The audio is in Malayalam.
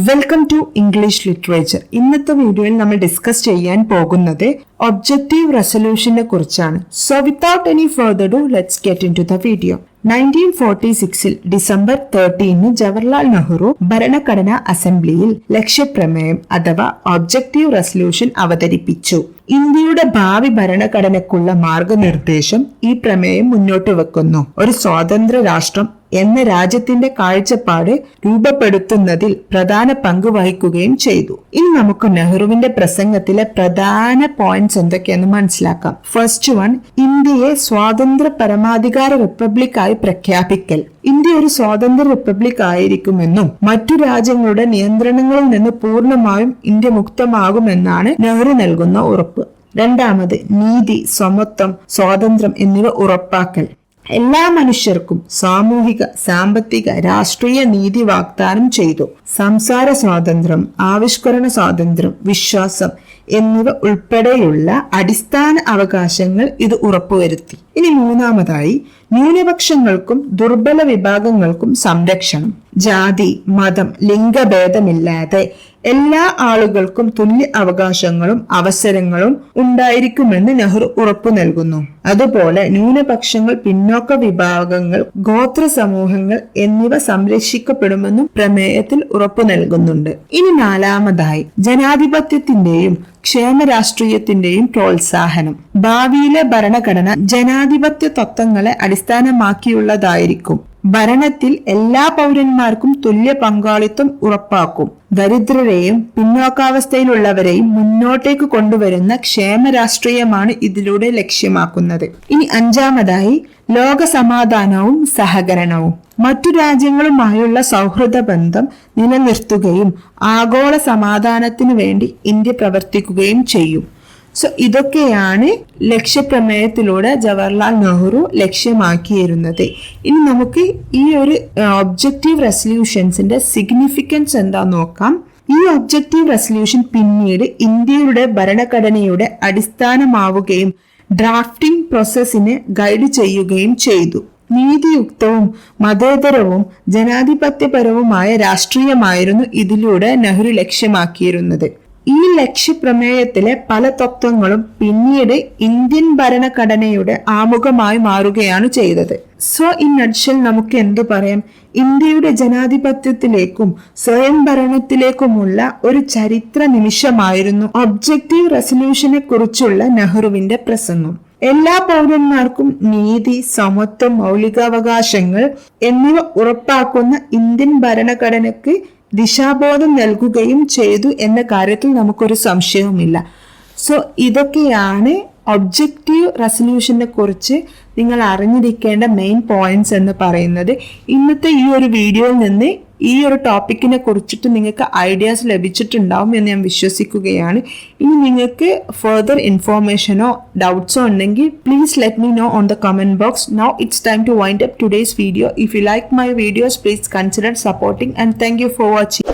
Welcome to English literature. ഇന്നത്തെ വീഡിയോയിൽ നമ്മൾ ഡിസ്കസ് ചെയ്യാൻ പോകുന്നത് ഒബ്ജക്റ്റീവ് റെസൊല്യൂഷനെ കുറിച്ചാണ്. So without any further do let's get into the video. 1946 December 13 Jawaharlal Nehru ഭരണഘടനാ അസംബ്ലിയിൽ ലക്ഷ്യപ്രമേയം അഥവാ ഒബ്ജക്റ്റീവ് റെസൊല്യൂഷൻ അവതരിപ്പിച്ചു. ഇന്ത്യയുടെ ഭാവി ഭരണഘടനയ്ക്കുള്ള മാർഗനിർദ്ദേശം ഈ പ്രമേയം മുന്നോട്ട് വെക്കുന്നു. ഒരു സ്വതന്ത്ര രാഷ്ട്രം എന്ന രാജ്യത്തിന്റെ കാഴ്ചപ്പാട് രൂപപ്പെടുത്തുന്നതിൽ പ്രധാന പങ്ക് വഹിക്കുകയും ചെയ്തു. ഇനി നമുക്ക് നെഹ്റുവിന്റെ പ്രസംഗത്തിലെ പ്രധാന പോയിന്റ്സ് എന്തൊക്കെയെന്ന് മനസ്സിലാക്കാം. ഫസ്റ്റ് വൺ, ഇന്ത്യയെ സ്വതന്ത്ര പരമാധികാര റിപ്പബ്ലിക് ആയി പ്രഖ്യാപിക്കൽ. ഇന്ത്യ ഒരു സ്വതന്ത്ര റിപ്പബ്ലിക് ആയിരിക്കുമെന്നും മറ്റു രാജ്യങ്ങളുടെ നിയന്ത്രണങ്ങളിൽ നിന്ന് പൂർണ്ണമായും ഇന്ത്യ മുക്തമാകുമെന്നാണ് നെഹ്റു നൽകുന്ന ഉറപ്പ്. രണ്ടാമത്, നീതി, സമത്വം, സ്വാതന്ത്ര്യം എന്നിവ ഉറപ്പാക്കൽ. എല്ലാ മനുഷ്യർക്കും സാമൂഹിക, സാമ്പത്തിക, രാഷ്ട്രീയ നീതി വാഗ്ദാനം ചെയ്തു. സംസാര സ്വാതന്ത്ര്യം, ആവിഷ്കരണ സ്വാതന്ത്ര്യം, വിശ്വാസം എന്നിവ ഉൾപ്പെടെയുള്ള അടിസ്ഥാന അവകാശങ്ങൾ ഇത് ഉറപ്പുവരുത്തി. ഇനി മൂന്നാമതായി, ന്യൂനപക്ഷങ്ങൾക്കും ദുർബല വിഭാഗങ്ങൾക്കും സംരക്ഷണം. ജാതി, മതം, ലിംഗഭേദമില്ലാതെ എല്ലാ ആളുകൾക്കും തുല്യ അവകാശങ്ങളും അവസരങ്ങളും ഉണ്ടായിരിക്കുമെന്ന് നെഹ്റു ഉറപ്പു നൽകുന്നു. അതുപോലെ ന്യൂനപക്ഷങ്ങൾ, പിന്നോക്ക വിഭാഗങ്ങൾ, ഗോത്ര സമൂഹങ്ങൾ എന്നിവ സംരക്ഷിക്കപ്പെടുമെന്നും പ്രമേയത്തിൽ ഉറപ്പു നൽകുന്നുണ്ട്. ഇനി നാലാമതായി, ജനാധിപത്യത്തിന്റെയും ക്ഷേമ രാഷ്ട്രീയത്തിന്റെയും പ്രോത്സാഹനം. ഭാവിയിലെ ഭരണഘടന ജനാധിപത്യ തത്വങ്ങളെ അടിസ്ഥാനമാക്കിയുള്ളതായിരിക്കും. ഭരണത്തിൽ എല്ലാ പൗരന്മാർക്കും തുല്യ പങ്കാളിത്തം ഉറപ്പാക്കും. ദരിദ്രരെയും പിന്നോക്കാവസ്ഥയിലുള്ളവരെയും മുന്നോട്ടേക്ക് കൊണ്ടുവരുന്ന ക്ഷേമ രാഷ്ട്രീയമാണ് ഇതിലൂടെ ലക്ഷ്യമാക്കുന്നത്. ഇനി അഞ്ചാമതായി, ലോക സമാധാനവും സഹകരണവും. മറ്റു രാജ്യങ്ങളുമായുള്ള സൗഹൃദ ബന്ധം നിലനിർത്തുകയും ആഗോള സമാധാനത്തിനു വേണ്ടി ഇന്ത്യ പ്രവർത്തിക്കുകയും ചെയ്യും. സോ ഇതൊക്കെയാണ് ലക്ഷ്യപ്രമേയത്തിലൂടെ ജവഹർലാൽ നെഹ്റു ലക്ഷ്യമാക്കിയിരുന്നത്. ഇനി നമുക്ക് ഈ ഒരു ഒബ്ജക്റ്റീവ് റെസൊല്യൂഷൻസിന്റെ സിഗ്നിഫിക്കൻസ് എന്താന്ന് നോക്കാം. ഈ ഒബ്ജക്റ്റീവ് റെസൊല്യൂഷൻ പിന്നീട് ഇന്ത്യയുടെ ഭരണഘടനയുടെ അടിസ്ഥാനമാവുകയും ഡ്രാഫ്റ്റിംഗ് പ്രോസസ്സിനെ ഗൈഡ് ചെയ്യുകയും ചെയ്തു. നീതിയുക്തവും മതേതരവും ജനാധിപത്യപരവുമായ രാഷ്ട്രീയമായിരുന്നു ഇതിലൂടെ നെഹ്റു ലക്ഷ്യമാക്കിയിരുന്നത്. ഈ ലക്ഷ്യപ്രമേയത്തിലെ പല തത്വങ്ങളും പിന്നീട് ഇന്ത്യൻ ഭരണഘടനയുടെ ആമുഖമായി മാറുകയാണ് ചെയ്തത്. സോ ഇൻ നട്ട്ഷെൽ നമുക്ക് എന്തു പറയാം? ഇന്ത്യയുടെ ജനാധിപത്യത്തിലേക്കും സ്വയം ഭരണത്തിലേക്കുമുള്ള ഒരു ചരിത്ര നിമിഷമായിരുന്നു ഒബ്ജക്റ്റീവ് റെസൊല്യൂഷനെ കുറിച്ചുള്ള നെഹ്റുവിന്റെ പ്രസംഗം. എല്ലാ പൗരന്മാർക്കും നീതി, സമത്വം, മൗലികാവകാശങ്ങൾ എന്നിവ ഉറപ്പാക്കുന്ന ഇന്ത്യൻ ഭരണഘടനയ്ക്ക് ദിശാബോധം നൽകുകയും ചെയ്തു എന്ന കാര്യത്തിൽ നമുക്കൊരു സംശയവുമില്ല. സോ ഇതൊക്കെയാണ് ഒബ്ജക്റ്റീവ് റെസൊല്യൂഷനെ കുറിച്ച് നിങ്ങൾ അറിഞ്ഞിരിക്കേണ്ട മെയിൻ പോയിന്റ്സ് എന്ന് പറയുന്നത്. ഇന്നത്തെ ഈ ഒരു വീഡിയോയിൽ നിന്ന് ഈ ഒരു ടോപ്പിക്കിനെ കുറിച്ചിട്ട് നിങ്ങൾക്ക് ഐഡിയാസ് ലഭിച്ചിട്ടുണ്ടാവും എന്ന് ഞാൻ വിശ്വസിക്കുകയാണ്. ഇനി നിങ്ങൾക്ക് ഫർദർ ഇൻഫോർമേഷനോ ഡൗട്ട്സോ ഉണ്ടെങ്കിൽ please let me know on the comment box. Now it's time to wind up today's video. If you like my videos, please consider supporting and thank you for watching.